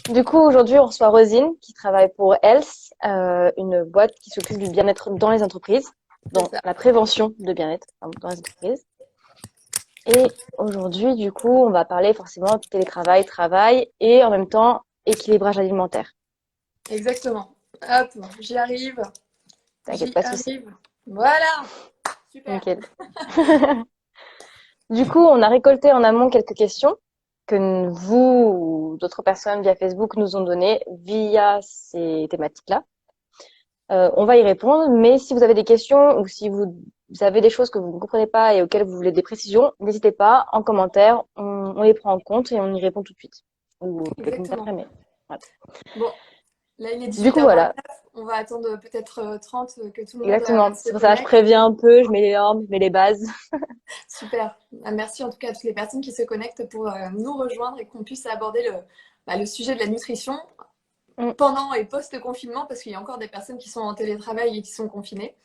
Du coup, aujourd'hui, on reçoit Rosine qui travaille pour Health, une boîte qui s'occupe du bien-être dans les entreprises, C'est dans ça. la prévention de bien-être dans les entreprises. Et aujourd'hui, du coup, on va parler forcément télétravail, travail et en même temps équilibrage alimentaire. Exactement. Hop, j'y arrive. T'inquiète, J'y pas de souci. arrive. Voilà. Super. Nickel. Du coup, on a récolté en amont quelques questions que vous ou d'autres personnes via Facebook nous ont données via ces thématiques-là. On va y répondre, mais si vous avez des questions ou si vous avez des choses que vous ne comprenez pas et auxquelles vous voulez des précisions, n'hésitez pas en commentaire, on les prend en compte et on y répond tout de suite. Ou quelques minutes Exactement. après, mais voilà. Bon, là, il est Du coup, voilà, 18h29. On va attendre peut-être 30 que tout le monde exactement. se C'est pour ça que je connecte. préviens un peu, je mets les normes, je mets les bases. Super. Merci en tout cas à toutes les personnes qui se connectent pour nous rejoindre et qu'on puisse aborder le sujet de la nutrition Mm, pendant et post-confinement parce qu'il y a encore des personnes qui sont en télétravail et qui sont confinées.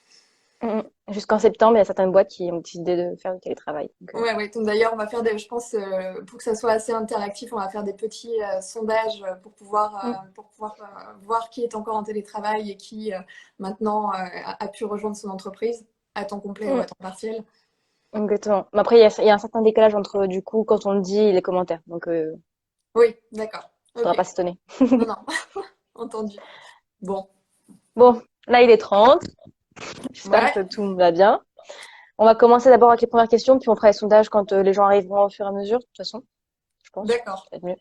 Jusqu'en septembre, il y a certaines boîtes qui ont décidé de faire du télétravail. Donc, Ouais, ouais. Donc d'ailleurs, on va faire je pense, pour que ça soit assez interactif, on va faire des petits sondages mm, pour pouvoir voir qui est encore en télétravail et qui maintenant a pu rejoindre son entreprise à temps complet ou mm, à temps partiel. exactement. Mais après, il y a un certain décalage entre, du coup, quand on le dit et les commentaires. Donc, Oui, d'accord. faudra Ok. pas s'étonner. Non, non, entendu. Bon, Bon, là, il est 30. J'espère ouais, que tout va bien. On va commencer d'abord avec les premières questions, puis on fera les sondages quand les gens arriveront au fur et à mesure, de toute façon, je pense. d'accord. Ça va être mieux.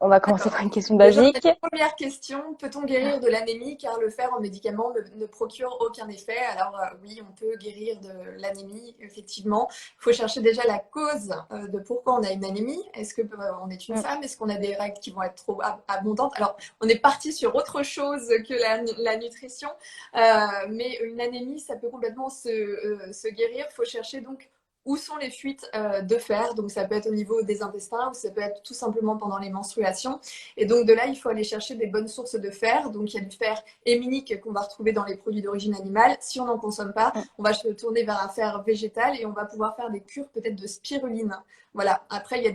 On va commencer D'accord. par une question Déjà, on a basique. une première question. Peut-on guérir de l'anémie car le fer en médicament ne procure aucun effet? Alors oui, on peut guérir de l'anémie, effectivement. Il faut chercher déjà la cause de pourquoi on a une anémie. Est-ce que on est une Mm, femme? Est-ce qu'on a des règles qui vont être trop abondantes? Alors, on est parti sur autre chose que la nutrition, mais une anémie, ça peut complètement se guérir. Il faut chercher donc où sont les fuites de fer. Donc ça peut être au niveau des intestins ou ça peut être tout simplement pendant les menstruations. Et donc de là, il faut aller chercher des bonnes sources de fer. Donc il y a du fer héminique qu'on va retrouver dans les produits d'origine animale. Si on n'en consomme pas, mm. on va se tourner vers un fer végétal et on va pouvoir faire des cures peut-être de spiruline. Voilà. Après, il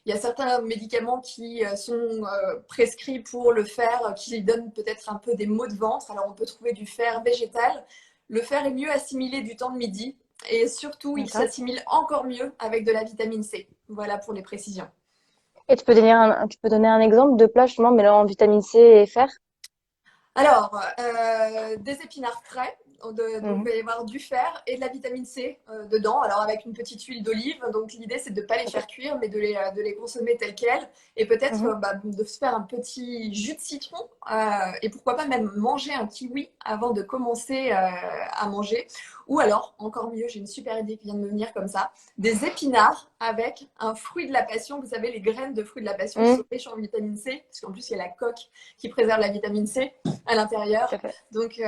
y a certains médicaments qui sont prescrits pour le fer, qui donnent peut-être un peu des maux de ventre. Alors on peut trouver du fer végétal. Le fer est mieux assimilé du temps de midi et surtout il D'accord. s'assimile encore mieux avec de la vitamine C. Voilà pour les précisions. Et tu peux donner un exemple de plat justement mêlant vitamine C et fer? Alors, des épinards frais, donc il Mhm. va y avoir du fer et de la vitamine C dedans, alors avec une petite huile d'olive. Donc l'idée c'est de ne pas les Ok. faire cuire, mais de les consommer tels quels. Et peut-être Mhm. de se faire un petit jus de citron, et pourquoi pas même manger un kiwi avant de commencer à manger. Ou alors, encore mieux, j'ai une super idée qui vient de me venir comme ça, des épinards avec un fruit de la passion. Vous savez, les graines de fruit de la passion Mhm. sont riches en vitamine C, parce qu'en plus il y a la coque qui préserve la vitamine C à Tout à l'intérieur. fait. Donc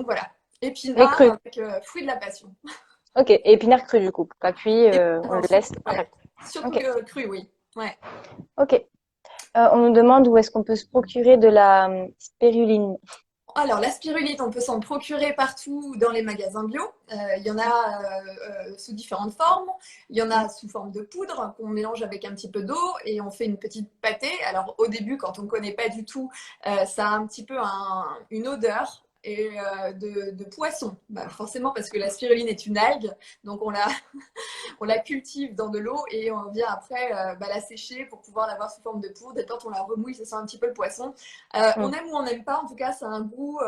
voilà, Mais épinards cru. avec fruits de la passion. Ok. Et épinards cru du coup. Pas cuit, Et on le non, laisse ouais. intact. Surtout Ok. cru, oui. Ouais. Ok. On nous demande où est-ce qu'on peut se procurer de la spiruline. Alors, la spiruline, on peut s'en procurer partout dans les magasins bio. Il y en a sous différentes formes. Il y en Mm. a sous forme de poudre qu'on mélange avec un petit peu d'eau et on fait une petite pâtée. Alors, au début, quand on ne connaît pas du tout, ça a un petit peu une odeur et de poisson. Bah, forcément, parce que la spiruline est une algue, donc on la cultive dans de l'eau et on vient après la sécher pour pouvoir l'avoir sous forme de poudre. Et quand on la remouille, ça sent un petit peu le poisson. On Mm. aime ou on n'aime pas, en tout cas, c'est un goût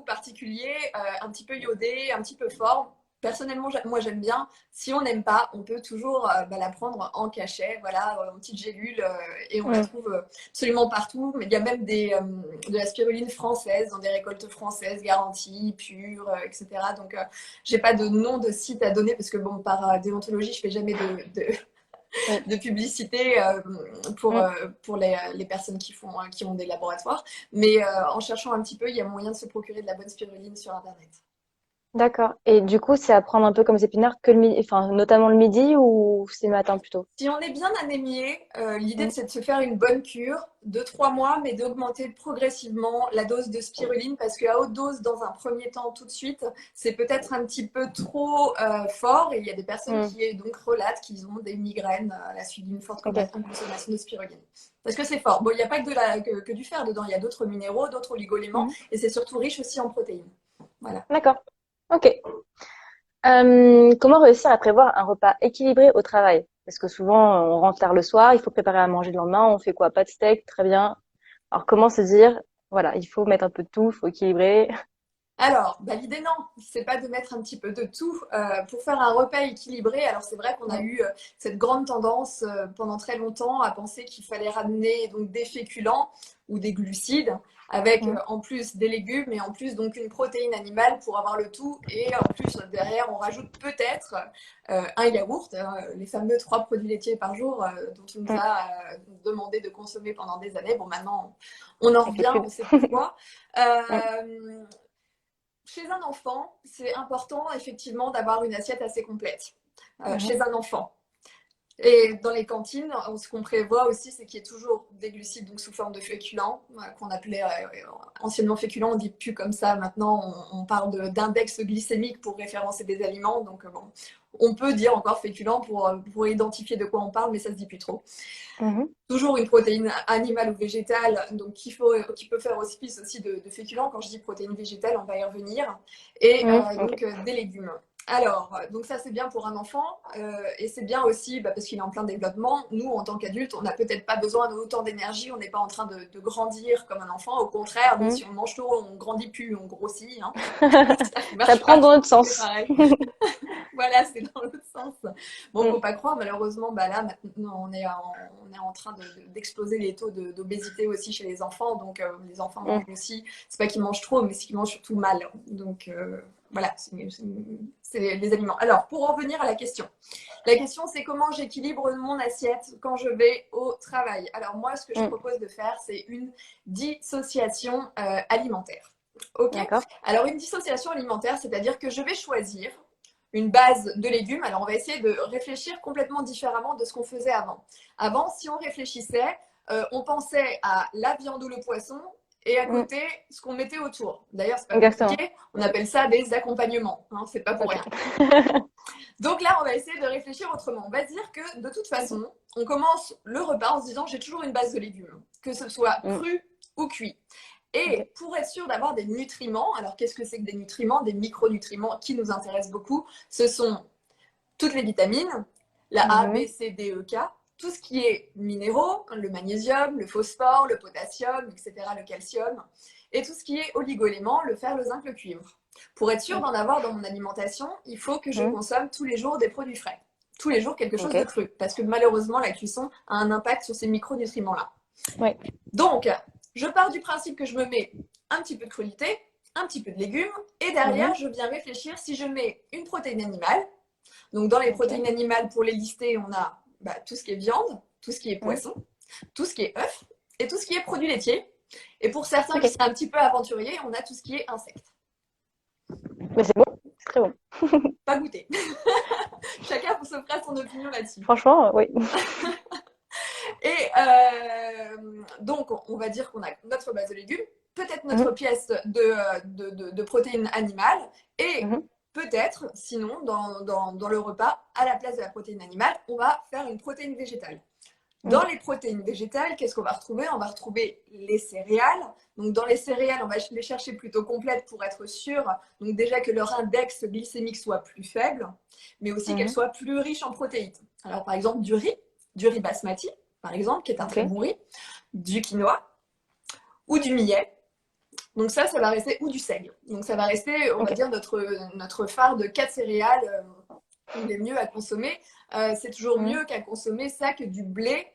particulier, un petit peu iodé, un petit peu fort. Personnellement, moi j'aime bien. Si on n'aime pas, on peut toujours la prendre en cachet, voilà, en petite gélule, et on la Mm. trouve absolument partout. Mais il y a même de la spiruline française dans des récoltes françaises garanties, pures, etc. Donc j'ai pas de nom de site à donner parce que bon, par déontologie, je fais jamais Oui. de publicité Mm. pour les personnes qui ont des laboratoires. Mais en cherchant un petit peu, il y a moyen de se procurer de la bonne spiruline sur Internet. D'accord. Et du coup, c'est à prendre un peu comme les épinards que le midi, enfin, notamment le midi ou c'est le matin plutôt? Si on est bien anémié, l'idée Mm. c'est de se faire une bonne cure, 2-3 mois, mais d'augmenter progressivement la dose de spiruline parce qu'à haute dose, dans un premier temps, tout de suite, c'est peut-être un petit peu trop fort. Et il y a des personnes Mm. qui donc relatent qu'ils ont des migraines à la suite d'une forte Ok. consommation de spiruline. Parce que c'est fort. Bon, il n'y a pas que du fer dedans, il y a d'autres minéraux, d'autres oligoéléments Mhm. et c'est surtout riche aussi en protéines. Voilà. D'accord. Ok. Comment réussir à prévoir un repas équilibré au travail? Parce que souvent, on rentre tard le soir, il faut préparer à manger le lendemain, on fait quoi? Pas de steak, très bien. Alors, comment se dire, voilà, il faut mettre un peu de tout, il faut équilibrer. Alors, bah, l'idée, non, c'est pas de mettre un petit peu de tout pour faire un repas équilibré. Alors, c'est vrai qu'on a Mm. eu cette grande tendance pendant très longtemps à penser qu'il fallait ramener donc des féculents ou des glucides avec Mm. en plus des légumes et en plus donc une protéine animale pour avoir le tout. Et en plus, derrière, on rajoute peut-être un yaourt, hein, les fameux 3 produits laitiers par jour dont on nous Mm. a demandé de consommer pendant des années. Bon, maintenant, on en Ça fait revient, pub. on sait pourquoi. Mm. Euh, Chez un enfant, c'est important effectivement d'avoir une assiette assez complète. Mhm. Chez un enfant. Et dans les cantines, ce qu'on prévoit aussi, c'est qu'il y ait toujours des glucides donc sous forme de féculents, qu'on appelait anciennement féculents, on dit plus comme ça. Maintenant, on parle d'index glycémique pour référencer des aliments. Donc, bon, on peut dire encore féculents pour identifier de quoi on parle, mais ça se dit plus trop. Mhm. Toujours une protéine animale ou végétale, donc qui peut faire office aussi de féculent. Quand je dis protéine végétale, on va y revenir. Et Mm. Ok. donc des légumes. Alors, donc ça c'est bien pour un enfant et c'est bien aussi parce qu'il est en plein développement. Nous, en tant qu'adultes, on n'a peut-être pas besoin d'autant d'énergie, on n'est pas en train de grandir comme un enfant. Au contraire, nous, Mm. si on mange trop, on grandit plus, on grossit. Hein. Ça ne Ça marche prend pas, dans l'autre c'est sens. pareil. Voilà, c'est dans l'autre sens. Bon, Mm. faut pas croire, malheureusement, bah là, maintenant, on est en train d'exploser les taux d'obésité aussi chez les enfants. Donc, les enfants mangent Mm. aussi. C'est pas qu'ils mangent trop, mais c'est qu'ils mangent surtout mal. Donc, voilà, c'est les aliments. Alors, pour en revenir à la question. La question, c'est comment j'équilibre mon assiette quand je vais au travail. Alors, moi, ce que je Mm. propose de faire, c'est une dissociation alimentaire. OK? D'accord. Alors, une dissociation alimentaire, c'est-à-dire que je vais choisir une base de légumes. Alors, on va essayer de réfléchir complètement différemment de ce qu'on faisait avant. Avant, si on réfléchissait, on pensait à la viande ou le poisson et à Mm. côté, ce qu'on mettait autour. D'ailleurs, c'est pas Exactement. compliqué. On appelle ça des accompagnements. Hein, c'est pas pour Ok. rien. Donc là, on va essayer de réfléchir autrement. On va dire que de toute façon, on commence le repas en se disant j'ai toujours une base de légumes, que ce soit Mm. cru ou cuit. Ok. Et pour être sûr d'avoir des nutriments, alors qu'est-ce que c'est que des nutriments? Des micronutriments qui nous intéressent beaucoup, ce sont toutes les vitamines, la A, B, Mhm. C, D, E, K, tout ce qui est minéraux, le magnésium, le phosphore, le potassium, etc., le calcium, et tout ce qui est oligoéléments, le fer, le zinc, le cuivre. Pour être sûr Mm. d'en avoir dans mon alimentation, il faut que je Mm. consomme tous les jours des produits frais. Tous les jours quelque chose de Ok. cru, parce que malheureusement la cuisson a un impact sur ces micronutriments-là. Ouais. Donc, je pars du principe que je me mets un petit peu de crudité, un petit peu de légumes, et derrière, Mhm. je viens réfléchir si je mets une protéine animale. Donc, dans les Ok. protéines animales, pour les lister, on a tout ce qui est viande, tout ce qui est Mm. poisson, tout ce qui est œuf et tout ce qui est produits laitiers. Et pour certains qui Ok. seraient un petit peu aventuriers, on a tout ce qui est insectes. Mais c'est bon. C'est très bon. Pas goûter. Chacun se fera son opinion là-dessus. Franchement, oui. Et donc, on va dire qu'on a notre base de légumes, peut-être notre Mhm. pièce de protéines animales, et Mhm. peut-être, sinon, dans le repas, à la place de la protéine animale, on va faire une protéine végétale. Dans Mm. les protéines végétales, qu'est-ce qu'on va retrouver? On va retrouver les céréales. Donc, dans les céréales, on va les chercher plutôt complètes pour être sûr. Donc, déjà que leur index glycémique soit plus faible, mais aussi qu'elles Mhm. soient plus riches en protéines. Alors, par exemple, du riz basmati, par exemple, qui est un Ok. très bon riz, du quinoa ou du millet. Donc ça va rester, ou du seigle. Donc ça va rester, on va Ok. dire, notre phare de 4 céréales les mieux à consommer. C'est toujours Mm. mieux qu'à consommer ça que du blé,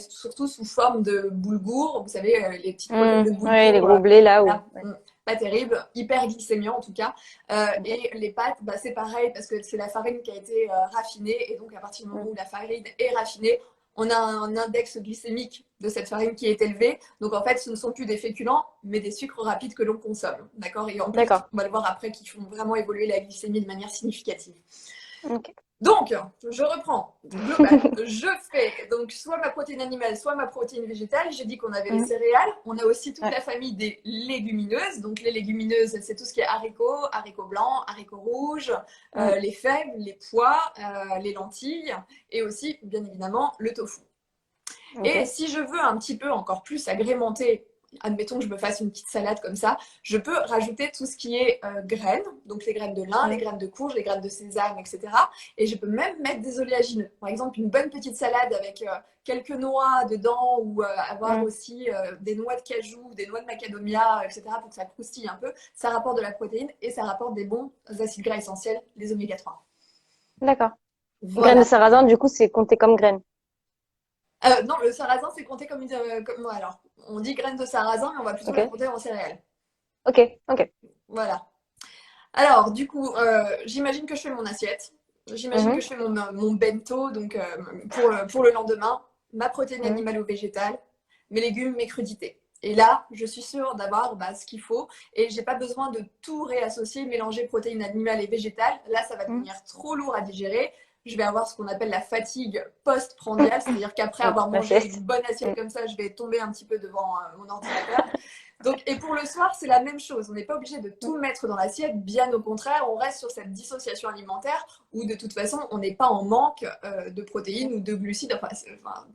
surtout sous forme de boulgour. Vous savez, les petites boulettes Mm. de Ouais, les boulgour. gros blés là où. Là, Ouais. pas terrible, hyper glycémiant en tout cas. Ok. Et les pâtes, c'est pareil parce que c'est la farine qui a été raffinée. Et donc, à partir du moment Mm. où la farine est raffinée, on a un index glycémique de cette farine qui est élevé. Donc, en fait, ce ne sont plus des féculents, mais des sucres rapides que l'on consomme. D'accord? Et en plus, D'accord. on va le voir après, qui font vraiment évoluer la glycémie de manière significative. Ok. Donc, je reprends. Global. Je fais donc soit ma protéine animale, soit ma protéine végétale. J'ai dit qu'on avait les céréales. On a aussi toute la famille des légumineuses. Donc, les légumineuses, c'est tout ce qui est haricots, haricots blancs, haricots rouges, les fèves, les pois, les lentilles et aussi, bien évidemment, le tofu. Et si je veux un petit peu encore plus agrémenter, admettons que je me fasse une petite salade comme ça, je peux rajouter tout ce qui est graines, donc les graines de lin, les graines de courge, les graines de sésame, etc. Et je peux même mettre des oléagineux. Par exemple, une bonne petite salade avec quelques noix dedans ou avoir aussi des noix de cajou, des noix de macadamia, etc. pour que ça croustille un peu. Ça rapporte de la protéine et ça rapporte des bons acides gras essentiels, les oméga 3. D'accord. Graines de Voilà. sarrasin, du coup, c'est compté comme graines. Non, le sarrasin, c'est compté comme une. Alors, on dit graines de sarrasin, mais on va plutôt la Ok. compter en céréales. Ok. Ok. Voilà. Alors, du coup, j'imagine que je fais mon assiette. J'imagine que je fais mon bento, donc pour le lendemain, ma protéine animale ou végétale, mes légumes, mes crudités. Et là, je suis sûre d'avoir ce qu'il faut et j'ai pas besoin de tout réassocier, mélanger protéines animales et végétales. Là, ça va devenir trop lourd à digérer. Je vais avoir ce qu'on appelle la fatigue post-prandiale, c'est-à-dire qu'après avoir La mangé sieste. une bonne assiette comme ça, je vais tomber un petit peu devant mon ordinateur. Donc, et pour le soir, c'est la même chose. On n'est pas obligé de tout mettre dans l'assiette, bien au contraire, on reste sur cette dissociation alimentaire où de toute façon, on n'est pas en manque de protéines ou de glucides. Enfin,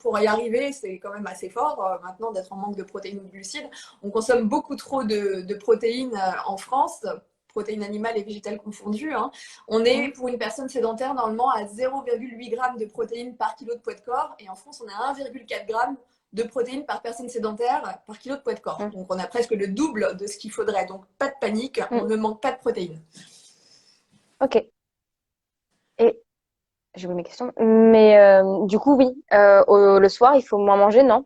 pour y arriver, c'est quand même assez fort maintenant d'être en manque de protéines ou de glucides. On consomme beaucoup trop de protéines en France, protéines animales et végétales confondues. Hein. On est, pour une personne sédentaire, normalement à 0,8 g de protéines par kilo de poids de corps. Et en France, on est à 1,4 g de protéines par personne sédentaire par kilo de poids de corps. Donc, on a presque le double de ce qu'il faudrait. Donc, pas de panique, on ne manque pas de protéines. Ok. Et j'ai oublié mes questions. Mais du coup, oui. Le soir, il faut moins manger, non?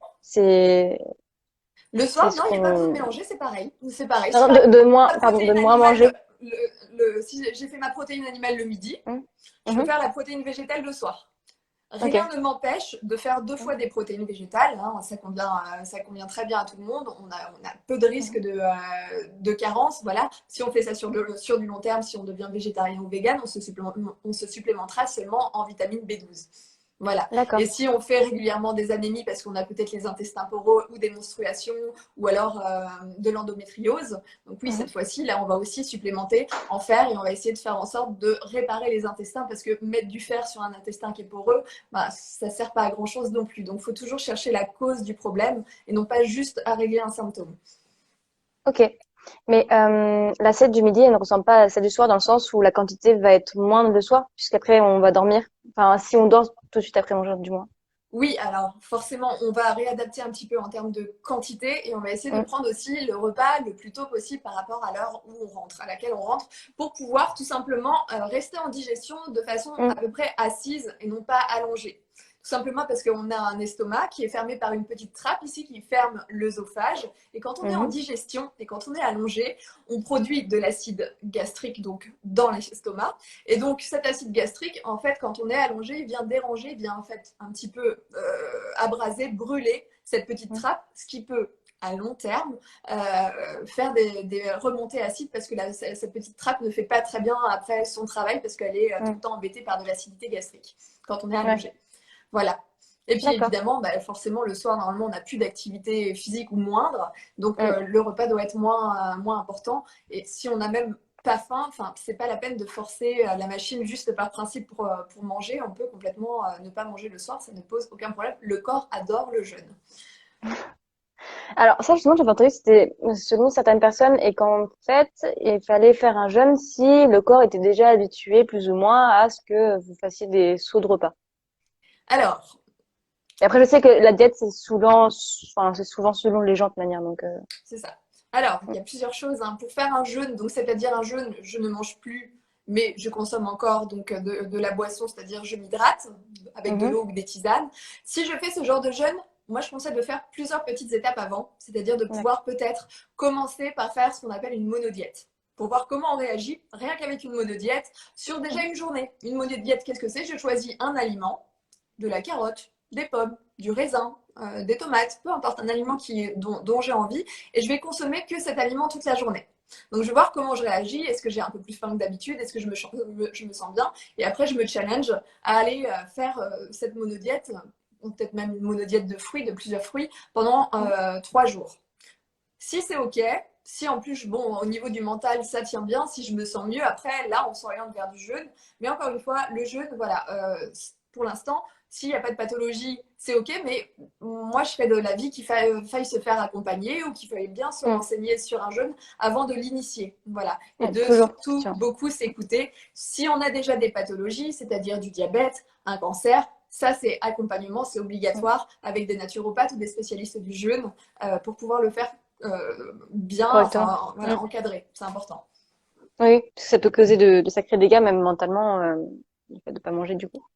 Le C'est soir, ce non, il n'y a pas besoin de qu'on. mélanger, c'est pareil. C'est pareil. Si Non, par exemple, de moins, ma pardon, de protéine moins animale, manger. si j'ai fait ma protéine animale le midi, Hum, je peux mhm. faire la protéine végétale le soir. Rien Ok. ne m'empêche de faire 2 fois des protéines végétales. Hein, ça convient très bien à tout le monde. On a peu de risques de carence. Voilà. Si on fait ça sur du long terme, si on devient végétarien ou vegan, on se supplémentera seulement en vitamine B12. Voilà. Et D'accord. si on fait régulièrement des anémies parce qu'on a peut-être les intestins poreux ou des menstruations ou alors de l'endométriose, donc oui, Mhm. cette fois-ci, là, on va aussi supplémenter en fer et on va essayer de faire en sorte de réparer les intestins parce que mettre du fer sur un intestin qui est poreux, ça ne sert pas à grand-chose non plus. Donc, il faut toujours chercher la cause du problème et non pas juste à régler un symptôme. Ok. Mais l'assiette du midi, elle ne ressemble pas à celle du soir dans le sens où la quantité va être moindre le soir, puisqu'après on va dormir. Enfin, si on dort tout de suite après manger, du moins. Oui, alors forcément, on va réadapter un petit peu en termes de quantité et on va essayer de Mm, prendre aussi le repas le plus tôt possible par rapport à l'heure où on rentre, à laquelle on rentre, pour pouvoir tout simplement rester en digestion de façon à mm, peu près assise et non pas allongée. Tout simplement parce qu'on a un estomac qui est fermé par une petite trappe ici qui ferme l'œsophage. Et quand on est en mhm, digestion et quand on est allongé, on produit de l'acide gastrique donc dans l'estomac. Et donc cet acide gastrique, en fait, quand on est allongé, il vient déranger, il vient en fait un petit peu abraser, brûler cette petite mm, trappe, ce qui peut à long terme faire des remontées acides parce que cette petite trappe ne fait pas très bien après son travail parce qu'elle est tout le mm. temps embêtée par de l'acidité gastrique quand on est Ouais, allongé. Voilà. Et puis d'accord. évidemment, forcément, le soir, normalement, on n'a plus d'activité physique ou moindre. Donc Mm. le repas doit être moins important. Et si on n'a même pas faim, enfin, c'est pas la peine de forcer la machine juste par principe pour manger. On peut complètement ne pas manger le soir, ça ne pose aucun problème. Le corps adore le jeûne. Alors ça, justement, j'avais entendu que c'était selon certaines personnes et qu'en fait, il fallait faire un jeûne si le corps était déjà habitué plus ou moins à ce que vous fassiez des sauts de repas. Alors, Et après, je sais que la diète, c'est souvent selon les gens de toute manière. Donc, c'est ça. Alors, il y a plusieurs choses. Hein. Pour faire un jeûne, donc c'est-à-dire un jeûne, je ne mange plus, mais je consomme encore donc de la boisson, c'est-à-dire je m'hydrate avec de mhm, l'eau ou des tisanes. Si je fais ce genre de jeûne, moi je conseille de faire plusieurs petites étapes avant, c'est-à-dire de d'accord. pouvoir peut-être commencer par faire ce qu'on appelle une monodiète. Pour voir comment on réagit, rien qu'avec une monodiète, sur déjà Mhm, une journée. Une monodiète, qu'est-ce que c'est? Je choisis un aliment, de la carotte, des pommes, du raisin, des tomates, peu importe, un aliment dont j'ai envie, et je vais consommer que cet aliment toute la journée. Donc, je vais voir comment je réagis. Est-ce que j'ai un peu plus faim que d'habitude? Est-ce que je me sens bien? Et après, je me challenge à aller faire cette monodiète, ou peut-être même une monodiète de fruits, de plusieurs fruits, pendant 3 jours. Si c'est OK, si en plus, bon, au niveau du mental, ça tient bien, si je me sens mieux, après, là, on s'oriente vers du jeûne. Mais encore une fois, le jeûne, voilà, pour l'instant, s'il n'y a pas de pathologie, c'est OK, mais moi, je serais de l'avis qu'il faille se faire accompagner ou qu'il faille bien se Mm. renseigner sur un jeûne avant de l'initier. Voilà. Et Ouais, de toujours, c'est surtout sûr. beaucoup s'écouter. Si on a déjà des pathologies, c'est-à-dire du diabète, un cancer, ça, c'est accompagnement, c'est Mm. obligatoire avec des naturopathes ou des spécialistes du jeûne pour pouvoir le faire bien, Correctement. enfin, Mm. voilà, encadré. C'est important. Oui, parce que ça peut causer de sacrés dégâts, même mentalement, le fait de pas manger du coup.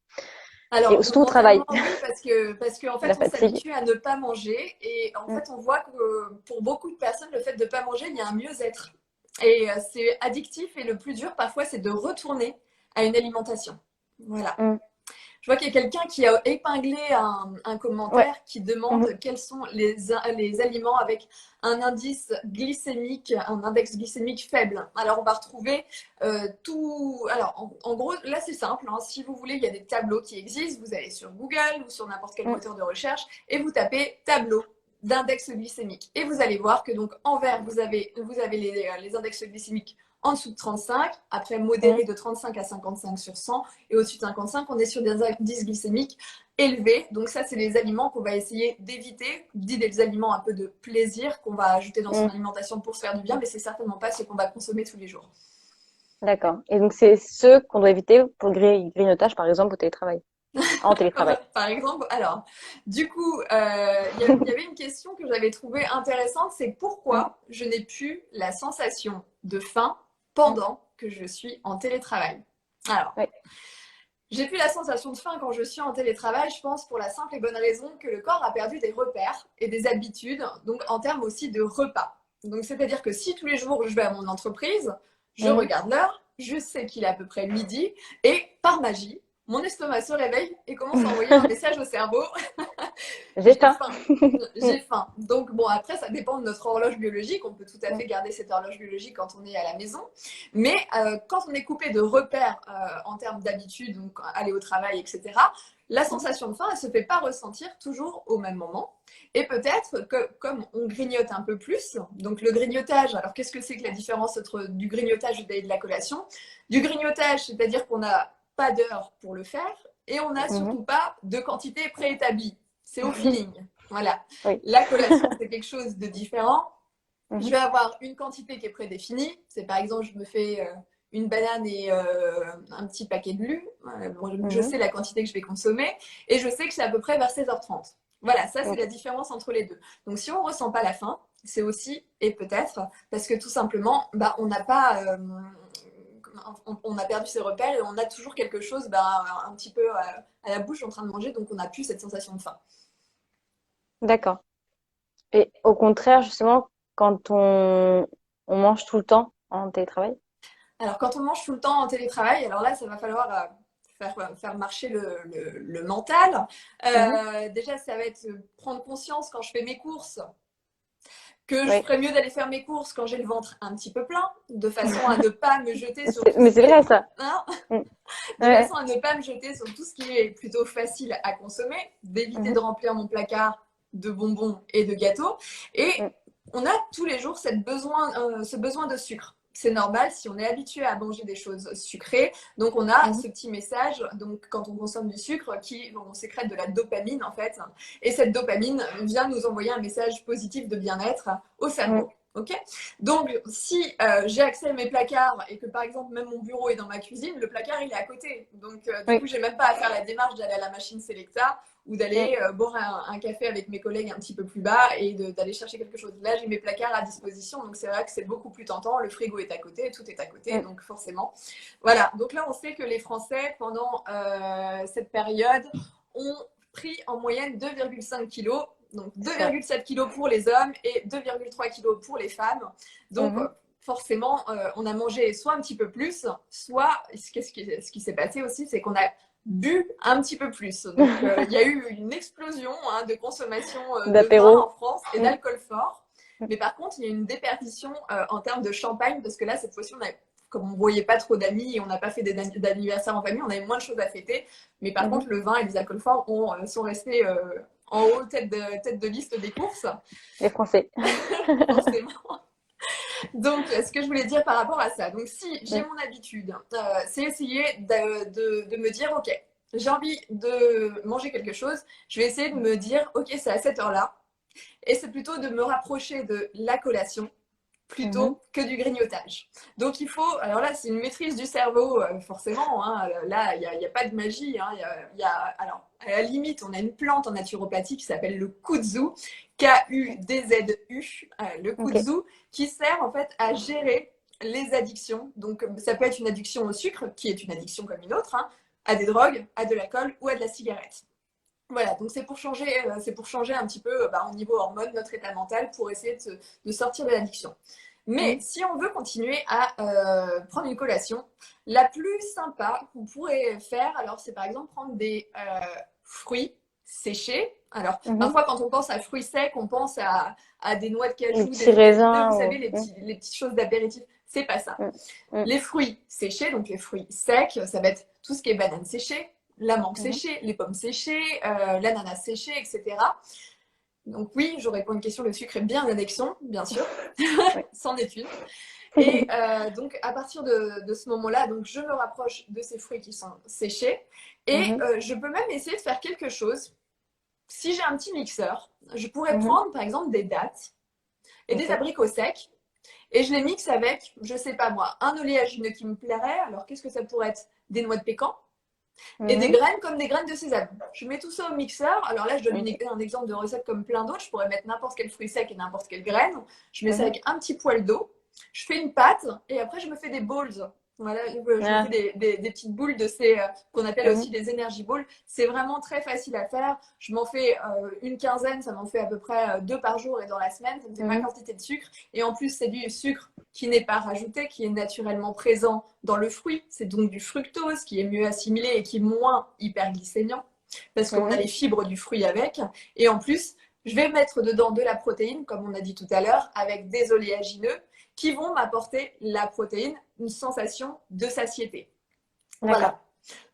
Et Alors, surtout au travail, mentalement, oui, parce que en la fait, on fatigue. s'habitue à ne pas manger. Et en Mm. fait, on voit que pour beaucoup de personnes, le fait de ne pas manger, il y a un mieux-être. Et c'est addictif. Et le plus dur, parfois, c'est de retourner à une alimentation. Voilà. Mm. Je vois qu'il y a quelqu'un qui a épinglé un Ouais. commentaire qui demande Mhm. quels sont les aliments avec un indice glycémique, un index glycémique faible. Alors, on va retrouver tout. Alors, en gros, là, c'est simple. Hein. Si vous voulez, il y a des tableaux qui existent. Vous allez sur Google ou sur n'importe quel Mm. moteur de recherche et vous tapez tableau d'index glycémique. Et vous allez voir que donc en vert, vous avez les index glycémiques en dessous de 35, après Mm. modéré de 35 à 55 sur 100, et au-dessus de 55, on est sur des indices glycémiques élevés. Donc ça, c'est les aliments qu'on va essayer d'éviter, dit des aliments un peu de plaisir qu'on va ajouter dans son Mm. alimentation pour se faire du bien, mais c'est certainement pas ce qu'on va consommer tous les jours. D'accord. Et donc, c'est ceux qu'on doit éviter pour le grignotage, par exemple, au télétravail. En télétravail. Par exemple, alors, du coup, y avait une question que j'avais trouvée intéressante, c'est Mm. pourquoi je n'ai plus la sensation de faim Mm. pendant que je suis en télétravail. Alors, Ouais. j'ai plus la sensation de faim quand je suis en télétravail, je pense, pour la simple et bonne raison que le corps a perdu des repères et des habitudes, donc en termes aussi de repas. Donc, c'est-à-dire que si tous les jours je vais à mon entreprise, je Mhm. regarde l'heure, je sais qu'il est à peu près midi, et par magie, mon estomac se réveille et commence à envoyer un message au cerveau. J'ai J'ai faim. faim. Mm. J'ai faim. Donc, bon, après, ça dépend de notre horloge biologique. On peut tout à Mm. fait garder cette horloge biologique quand on est à la maison. Mais quand on est coupé de repères en termes d'habitude, donc aller au travail, etc., la Mm. sensation de faim, elle ne se fait pas ressentir toujours au même moment. Et peut-être que comme on grignote un peu plus, donc le grignotage, alors qu'est-ce que c'est que la différence entre du grignotage et de la collation? Du grignotage, c'est-à-dire qu'on n'a pas d'heure pour le faire et on n'a Mhm. surtout pas de quantité préétablie. C'est au feeling. Voilà. Oui. La collation, c'est quelque chose de différent. Je Mhm. vais avoir une quantité qui est prédéfinie. C'est par exemple, je me fais une banane et un petit paquet de lus. Bon, je Mhm. sais la quantité que je vais consommer et je sais que c'est à peu près vers 16h30. Voilà, ça c'est Ok. la différence entre les deux. Donc si on ne ressent pas la faim, c'est aussi, et peut-être, parce que tout simplement, bah, on n'a pas, on a perdu ses repères et on a toujours quelque chose bah, un petit peu à la bouche en train de manger, donc on n'a plus cette sensation de faim. D'accord. Et au contraire, justement, quand on mange tout le temps en télétravail. Alors, quand on mange tout le temps en télétravail, alors là, ça va falloir faire marcher le mental. Mhm. Déjà, ça va être prendre conscience quand je fais mes courses que je Oui. ferais mieux d'aller faire mes courses quand j'ai le ventre un petit peu plein, de façon à ne pas me jeter sur tout Mais ce c'est qui vrai, est... ça. Hein, Mm. de Ouais. façon à ne pas me jeter sur tout ce qui est plutôt facile à consommer, d'éviter Mhm. de remplir mon placard de bonbons et de gâteaux. Et Mm. on a tous les jours ce besoin de sucre. C'est normal si on est habitué à manger des choses sucrées. Donc on a Mhm. ce petit message, donc quand on consomme du sucre, on sécrète de la dopamine en fait. Et cette dopamine vient nous envoyer un message positif de bien-être au Mm. cerveau. Ok. Donc, si j'ai accès à mes placards et que par exemple même mon bureau est dans ma cuisine, le placard il est à côté. Donc, du coup, Oui. j'ai même pas à faire la démarche d'aller à la machine Selecta ou Mm. d'aller boire un café avec mes collègues un petit peu plus bas et d'aller chercher quelque chose. Là, j'ai mes placards à disposition, donc c'est vrai que c'est beaucoup plus tentant. Le frigo est à côté, tout est à côté, Mm. donc forcément. Voilà. Donc là, on sait que les Français, pendant cette période, ont pris en moyenne 2,5 kilos, donc C'est ça. 2,7 kilos pour les hommes et 2,3 kilos pour les femmes. Donc, Mhm. forcément, on a mangé soit un petit peu plus, soit ce qui s'est passé aussi, c'est qu'on a bu un petit peu plus. Donc, il y a eu une explosion de consommation de vin D'apéro. en France et Mm. d'alcool fort. Mais par contre, il y a une déperdition en termes de champagne parce que là, cette fois-ci, comme on ne voyait pas trop d'amis et on n'a pas fait d'anniversaire en famille, on avait moins de choses à fêter. Mais par contre, Mhm. le vin et les alcools forts sont restés en haut, tête de liste des courses, Les Français. forcément. Donc, ce que je voulais dire par rapport à ça, donc si j'ai Mm. mon habitude, c'est essayer de me dire, ok, j'ai envie de manger quelque chose, je vais essayer de me dire, ok, c'est à cette heure-là, et c'est plutôt de me rapprocher de la collation Mhm. plutôt que du grignotage. Donc il faut, alors là c'est une maîtrise du cerveau forcément, hein, là il n'y a pas de magie, hein, alors à la limite on a une plante en naturopathie qui s'appelle le kudzu, Kudzu, le Ok. kudzu qui sert en fait à gérer les addictions. Donc ça peut être une addiction au sucre, qui est une addiction comme une autre, hein, à des drogues, à de l'alcool ou à de la cigarette. Voilà, donc c'est pour changer un petit peu au niveau hormones, notre état mental, pour essayer de sortir de l'addiction. Mais Mm. si on veut continuer à prendre une collation, la plus sympa qu'on pourrait faire, alors c'est par exemple prendre des fruits séchés. Alors Mhm. parfois quand on pense à fruits secs, on pense à des noix de Les cajou, des petits noix de pépineux, raisins. vous savez, les petites choses d'apéritif. C'est pas ça. Mm. Mm. Les fruits séchés, donc les fruits secs, ça va être tout ce qui est banane séchée, la mangue Mhm. séchée, les pommes séchées, l'ananas séché, etc. Donc oui, je réponds à une question, le sucre est bien une addiction, bien sûr, Oui. c'en est une. Et donc à partir de ce moment-là, donc je me rapproche de ces fruits qui sont séchés et Mhm. je peux même essayer de faire quelque chose. Si j'ai un petit mixeur, je pourrais Mhm. prendre par exemple des dattes et des Ok. abricots secs et je les mixe avec, je sais pas moi, un oléagineux qui me plairait. Alors qu'est-ce que ça pourrait être? Des noix de pécan et des Mhm. graines comme des graines de sésame. Je mets tout ça au mixeur. Alors là, je donne Ok. un exemple de recette comme plein d'autres. Je pourrais mettre n'importe quel fruit sec et n'importe quelle graine. Je mets ça Mhm. avec un petit poil d'eau. Je fais une pâte et après, je me fais des balls. Voilà, je me fais Ah. des petites boules de ces qu'on appelle Mhm. aussi des energy balls. C'est vraiment très facile à faire. Je m'en fais une quinzaine, ça m'en fait à peu près deux par jour et dans la semaine, ça me fait ma Mhm. quantité de sucre. Et en plus, c'est du sucre qui n'est pas rajouté, qui est naturellement présent dans le fruit. C'est donc du fructose qui est mieux assimilé et qui est moins hyperglycémiant parce qu'on a Mhm. les fibres du fruit avec. Et en plus, je vais mettre dedans de la protéine, comme on a dit tout à l'heure, avec des oléagineux qui vont m'apporter la protéine, une sensation de satiété. D'accord. Voilà.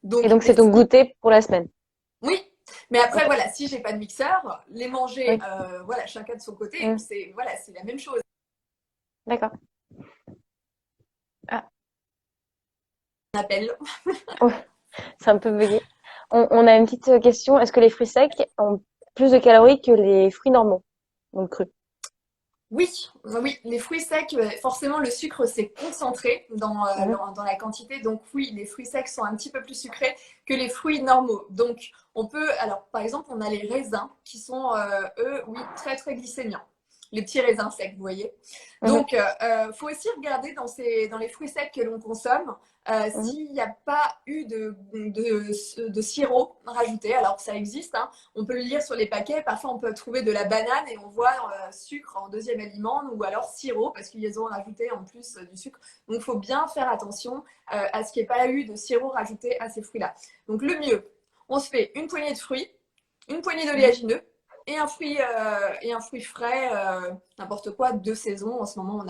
Et Donc, donc, c'est ton goûter pour la semaine. oui. Mais après, Ok. voilà, si j'ai pas de mixeur, les manger, Oui. voilà, chacun de son côté, Mm. c'est voilà, c'est la même chose. D'accord. Ah. On appelle. Ouais. C'est un peu bugué. On a une petite question. Est-ce que les fruits secs ont plus de calories que les fruits normaux, donc crus? Oui, oui, les fruits secs, forcément, le sucre s'est concentré Mhm. dans la quantité. Donc oui, les fruits secs sont un petit peu plus sucrés que les fruits normaux. Donc on peut, alors par exemple, on a les raisins qui sont, eux, oui, très très glycémiants. Les petits raisins secs, vous voyez. Mhm. Donc, faut aussi regarder dans les fruits secs que l'on consomme Mhm. s'il n'y a pas eu de sirop rajouté. Alors ça existe, hein. On peut le lire sur les paquets. Parfois, on peut trouver de la banane et on voit sucre en deuxième aliment ou alors sirop parce qu'ils ont rajouté en plus du sucre. Donc, il faut bien faire attention à ce qu'il n'y ait pas eu de sirop rajouté à ces fruits-là. Donc, le mieux, on se fait une poignée de fruits, une poignée Mhm. d'oléagineux et un fruit frais, n'importe quoi, de saison. En ce moment,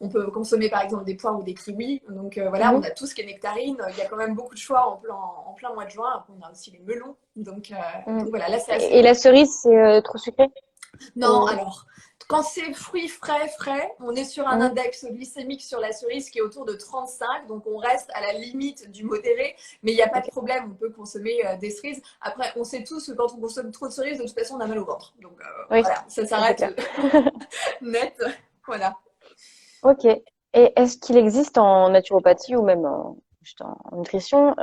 on peut consommer par exemple des poires ou des kiwis. Donc voilà, on Mhm. a tout ce qui est nectarine. Il y a quand même beaucoup de choix en plein mois de juin. Après, on a aussi les melons. Donc Mhm. voilà, là c'est Et assez. la cerise, c'est trop sucré? Non, Ou... alors, quand c'est fruits frais, on est sur un Mhm. index glycémique sur la cerise qui est autour de 35, donc on reste à la limite du modéré, mais il n'y a pas de Ok. problème, on peut consommer des cerises. Après, on sait tous que quand on consomme trop de cerises, de toute façon, on a mal au ventre. Donc Oui, voilà, ça ça c'est s'arrête clair. net. Voilà. Ok. Et est-ce qu'il existe en naturopathie ou même juste en nutrition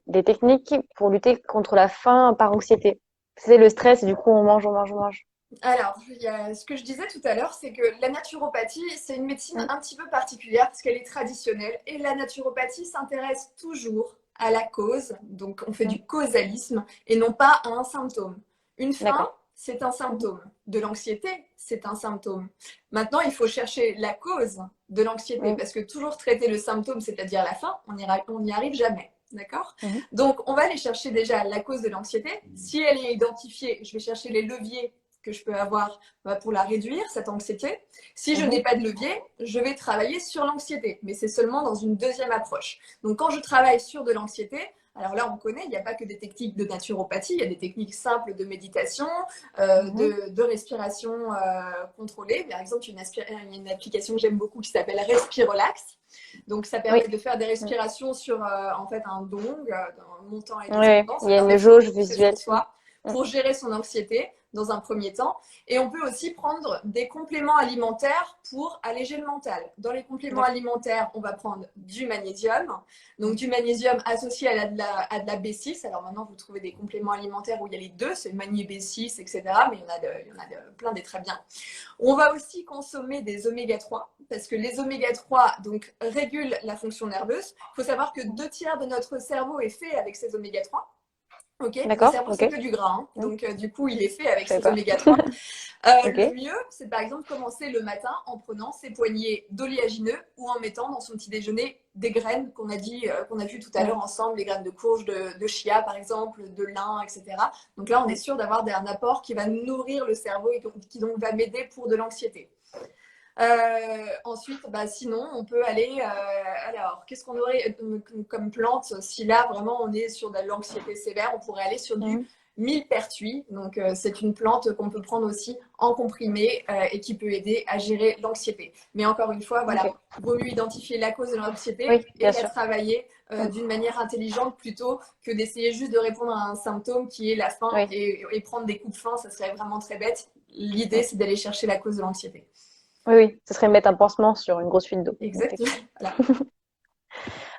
des techniques pour lutter contre la faim par anxiété? C'est le stress et du coup on mange, on mange, on mange. Alors, il y a, ce que je disais tout à l'heure, c'est que la naturopathie, c'est une médecine Mm. un petit peu particulière parce qu'elle est traditionnelle et la naturopathie s'intéresse toujours à la cause, donc on fait Mm. du causalisme et non pas à un symptôme. Une faim, D'accord. c'est un Mhm. symptôme. De l'anxiété, c'est un symptôme. Maintenant, il faut chercher la cause de l'anxiété Mm. parce que toujours traiter le symptôme, c'est-à-dire la faim, on n'y arrive jamais. D'accord? Mhm. Donc, on va aller chercher déjà la cause de l'anxiété. Si elle est identifiée, je vais chercher les leviers que je peux avoir pour la réduire, cette anxiété. Si je Mhm. n'ai pas de levier, je vais travailler sur l'anxiété, mais c'est seulement dans une deuxième approche. Donc, quand je travaille sur de l'anxiété, alors là, on connaît, il n'y a pas que des techniques de naturopathie, il y a des techniques simples de méditation, Mhm. de respiration contrôlée. Par exemple, il y a une application que j'aime beaucoup qui s'appelle Respirelax. Donc, ça Oui. permet de faire des respirations sur en fait un dong, un montant et Oui, descendant. il Ça y a permet une de se jauge recentrer sur visuelle. soi Mm. pour gérer son anxiété dans un premier temps. Et on peut aussi prendre des compléments alimentaires pour alléger le mental. Dans les compléments D'accord. alimentaires, on va prendre du magnésium. Donc Mm. du magnésium associé à de la B6. Alors maintenant, vous trouvez des compléments alimentaires où il y a les deux, c'est magné B6, etc. Mais il y en a plein des très bien. On va aussi consommer des oméga 3 parce que les oméga 3 donc, régulent la fonction nerveuse. Il faut savoir que 2 tiers de notre cerveau est fait avec ces oméga 3. Ok, le D'accord, cerveau, ok. c'est que du gras. Hein. Mm. Donc, du coup, il est fait Je avec savais ces pas. oméga 3. Ok. Le mieux, c'est par exemple commencer le matin en prenant ses poignées d'oléagineux ou en mettant dans son petit déjeuner des graines qu'on a dit, qu'on a vu tout à Mm. l'heure ensemble, les graines de courge, de chia par exemple, de lin, etc. Donc là, on est Mm. sûr d'avoir un apport qui va nourrir le cerveau et qui donc va m'aider pour de l'anxiété. Ensuite, sinon, on peut aller. Alors, qu'est-ce qu'on aurait comme plante? Si là, vraiment, on est sur de l'anxiété sévère, on pourrait aller sur du Mm. millepertuis. Donc, c'est une plante qu'on peut prendre aussi en comprimé et qui peut aider à gérer l'anxiété. Mais encore une fois, voilà, Ok. vaut mieux identifier la cause de l'anxiété Oui, et bien la sûr. travailler Mm. d'une manière intelligente plutôt que d'essayer juste de répondre à un symptôme qui est la faim Oui. et prendre des coups de faim, ça serait vraiment très bête. L'idée, Mm. c'est d'aller chercher la cause de l'anxiété. Oui, oui. Ce serait mettre un pansement sur une grosse fuite d'eau. Exactement. Effectivement. Voilà.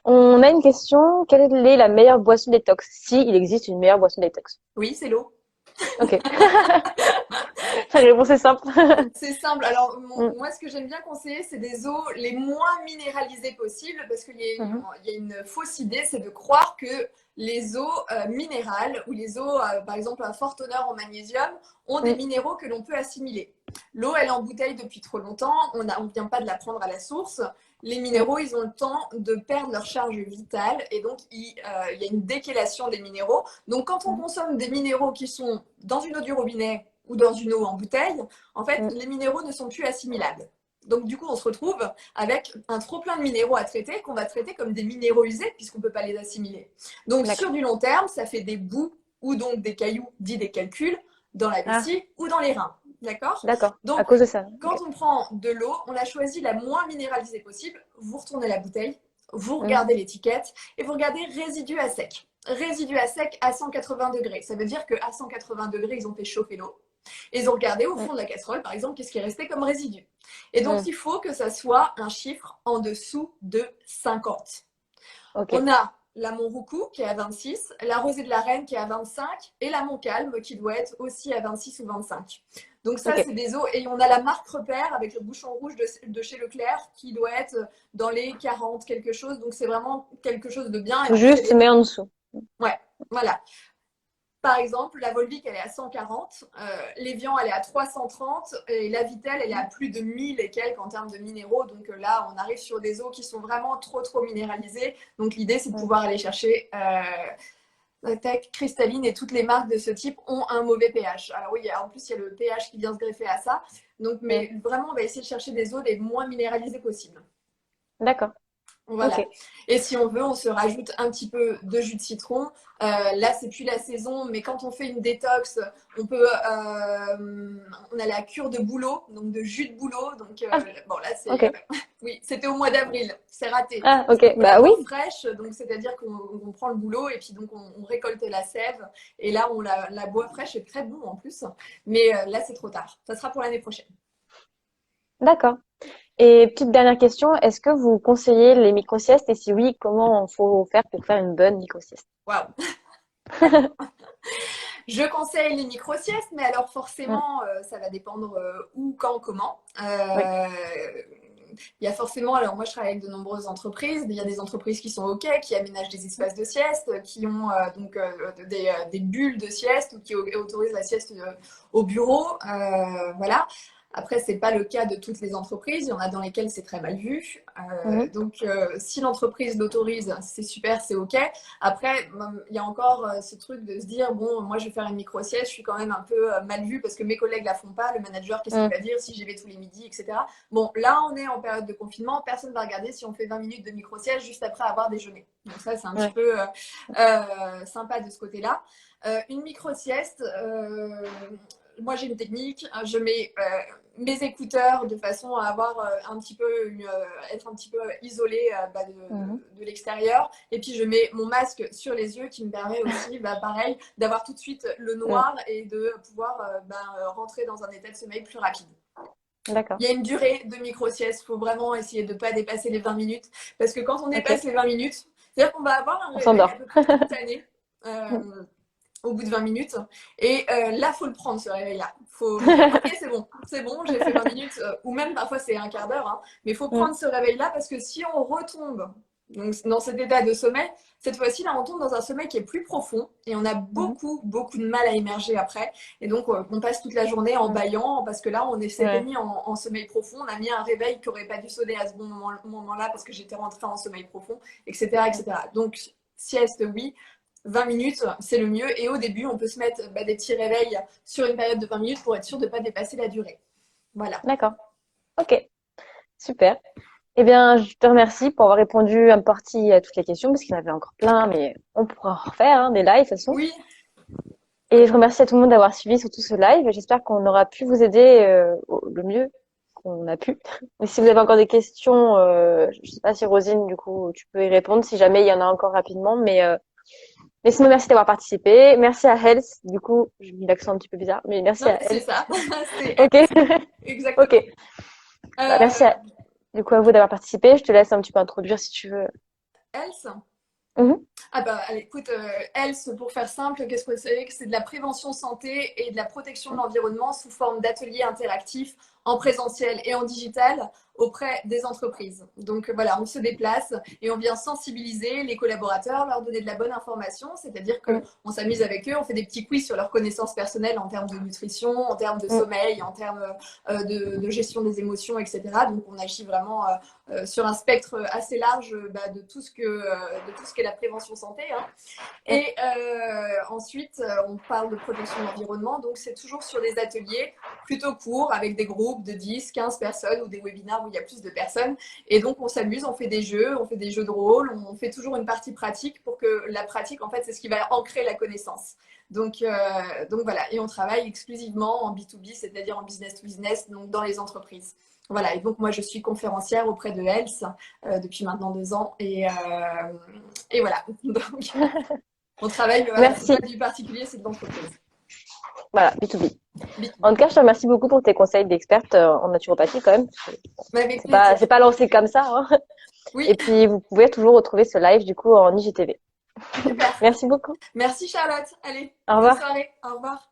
On a une question. Quelle est la meilleure boisson détox? Si il existe une meilleure boisson détox. Oui, c'est l'eau. Ok. La réponse est simple. C'est simple. Alors, Mm. moi, ce que j'aime bien conseiller, c'est des eaux les moins minéralisées possibles parce Mhm. y a une fausse idée, c'est de croire que les eaux minérales ou les eaux, par exemple, à fort teneur en magnésium, ont des Mm. minéraux que l'on peut assimiler. L'eau, elle est en bouteille depuis trop longtemps. On ne vient pas de la prendre à la source. Les Mm. minéraux, ils ont le temps de perdre leur charge vitale et donc y a une déchélation des minéraux. Donc, quand on Mm. consomme des minéraux qui sont dans une eau du robinet ou dans une eau en bouteille, en fait, Mm. les minéraux ne sont plus assimilables. Donc, du coup, on se retrouve avec un trop plein de minéraux à traiter qu'on va traiter comme des minéraux usés puisqu'on ne peut pas les assimiler. Donc, sur D'accord. du long terme, ça fait des bouts ou donc des cailloux, dits des calculs, dans la Ah, vessie ou dans les reins. D'accord? d'accord. À Donc, cause de ça. quand Ok. on prend de l'eau, on la choisit la moins minéralisée possible. Vous retournez la bouteille, vous Mm. regardez l'étiquette et vous regardez résidus à sec. Résidus à sec à 180 degrés. Ça veut dire qu'à 180 degrés, ils ont fait chauffer l'eau. Et ils ont regardé au Mm. fond de la casserole, par exemple, qu'est-ce qui est resté comme résidu. Et donc, Mm. il faut que ça soit un chiffre en dessous de 50. Ok. On a la Montroucou qui est à 26, la Rosée de la Reine qui est à 25 et la Montcalm qui doit être aussi à 26 ou 25. Donc ça, Ok. c'est des eaux. Et on a la marque repère avec le bouchon rouge de chez Leclerc qui doit être dans les 40 quelque chose. Donc c'est vraiment quelque chose de bien. Et en plus, elle Juste, est... mais en dessous. Ouais, voilà. Par exemple, la Volvic, elle est à 140, l'Evian, elle est à 330, et la Vitelle, elle est à plus de 1000 et quelques en termes de minéraux. Donc là, on arrive sur des eaux qui sont vraiment trop minéralisées. Donc l'idée, c'est de Mm. pouvoir aller chercher Tech, Cristalline et toutes les marques de ce type ont un mauvais pH. Alors oui, en plus, il y a le pH qui vient se greffer à ça. Donc, Mm. mais vraiment, on va essayer de chercher des eaux les moins minéralisées possibles. D'accord. Ok. Voilà. Et si on veut, on se rajoute un petit peu de jus de citron. Là, c'est plus la saison, mais quand on fait une détox, on a la cure de bouleau, donc de jus de bouleau. Donc Ah, bon, là, c'est, ok. oui, c'était au mois d'avril, c'est raté. Ah, Parce qu'il ok. faut Bah oui. l'avoir fraîche, donc c'est-à-dire qu'on prend le bouleau et puis donc on récolte la sève et là on la boit fraîche et très bon en plus. Mais là, c'est trop tard. Ça sera pour l'année prochaine. D'accord. Et petite dernière question, est-ce que vous conseillez les micro-siestes? Et si oui, comment faut faire pour faire une bonne micro-sieste? Waouh. Alors, je conseille les micro-siestes, mais alors Mm. forcément, ça va dépendre où, quand, comment. Oui. Il y a forcément, alors moi je travaille avec de nombreuses entreprises, il y a des entreprises qui sont OK, qui aménagent des espaces de sieste, qui ont des bulles de sieste ou qui autorisent la sieste au bureau. Voilà. Après, c'est pas le cas de toutes les entreprises. Il y en a dans lesquelles c'est très mal vu. Donc, si l'entreprise l'autorise, c'est super, c'est OK. Après, il y a encore ce truc de se dire, bon, moi, je vais faire une micro-sieste, je suis quand même un peu mal vue parce que mes collègues la font pas. Le manager, qu'est-ce qu'il va dire si j'y vais tous les midis, etc. Bon, là, on est en période de confinement. Personne va regarder si on fait 20 minutes de micro-sieste juste après avoir déjeuné. Donc ça, c'est un petit peu sympa de ce côté-là. Une micro-sieste, moi j'ai une technique, je mets mes écouteurs de façon à avoir un petit peu être un petit peu isolée de l'extérieur, et puis je mets mon masque sur les yeux qui me permet aussi pareil d'avoir tout de suite le noir et de pouvoir rentrer dans un état de sommeil plus rapide. D'accord. Il y a une durée de micro-sieste, il faut vraiment essayer de ne pas dépasser les 20 minutes, parce que quand on dépasse les 20 minutes, c'est-à-dire qu'on va avoir un réveil à peu près spontané au bout de 20 minutes. Et là, il faut le prendre, ce réveil-là. Faut dire, ok, c'est bon, j'ai fait 20 minutes, ou même parfois c'est un quart d'heure, hein, mais il faut prendre ce réveil-là parce que si on retombe donc, dans cet état de sommeil, cette fois-ci, là, on tombe dans un sommeil qui est plus profond et on a beaucoup de mal à émerger après. Et donc, on passe toute la journée en bâillant parce que là, on s'était mis en sommeil profond. On a mis un réveil qui n'aurait pas dû sonner à ce bon moment-là parce que j'étais rentrée en sommeil profond, etc., etc. Donc, sieste, oui. 20 minutes, c'est le mieux. Et au début, on peut se mettre des petits réveils sur une période de 20 minutes pour être sûr de ne pas dépasser la durée. Voilà. D'accord. Ok. Super. Eh bien, je te remercie pour avoir répondu en partie à toutes les questions, parce qu'il y en avait encore plein, mais on pourra en refaire des lives de toute façon. Oui. Et je remercie à tout le monde d'avoir suivi surtout ce live. J'espère qu'on aura pu vous aider le mieux qu'on a pu. Et si vous avez encore des questions, je sais pas si Rosine, du coup, tu peux y répondre si jamais il y en a encore rapidement, mais sinon, merci d'avoir participé. Merci à Health. Du coup, j'ai mis l'accent un petit peu bizarre, mais merci à C'est Health. ça. Ok. Exactement. Ok. Merci du coup à vous d'avoir participé. Je te laisse un petit peu introduire si tu veux. Else. Mhm. Ah bah écoute, Else, pour faire simple, qu'est-ce que c'est? C'est de la prévention santé et de la protection de l'environnement sous forme d'ateliers interactifs en présentiel et en digital auprès des entreprises. Donc voilà, on se déplace et on vient sensibiliser les collaborateurs, leur donner de la bonne information, c'est-à-dire qu'on s'amuse avec eux, on fait des petits quiz sur leurs connaissances personnelles en termes de nutrition, en termes de sommeil, en termes de gestion des émotions, etc. Donc on agit vraiment sur un spectre assez large de tout ce qu'est la prévention santé. Hein. Et ensuite, on parle de protection de l'environnement, donc c'est toujours sur des ateliers plutôt courts avec des groupes de 10, 15 personnes ou des webinaires où il y a plus de personnes. Et donc on s'amuse, on fait des jeux de rôle, on fait toujours une partie pratique pour que la pratique, en fait, c'est ce qui va ancrer la connaissance. Donc voilà, et on travaille exclusivement en B2B, c'est-à-dire en business to business, donc dans les entreprises. Voilà, et donc moi je suis conférencière auprès de Health depuis maintenant 2 ans et voilà, donc on travaille, Merci. c'est pas du particulier, c'est de l'entreprise. Voilà, B2B. En tout cas, je te remercie beaucoup pour tes conseils d'experte en naturopathie quand même. C'est pas lancé comme ça. Hein. Oui. Et puis, vous pouvez toujours retrouver ce live du coup en IGTV. Super. Merci beaucoup. Merci Charlotte. Allez, au revoir. bonne soirée. Au revoir.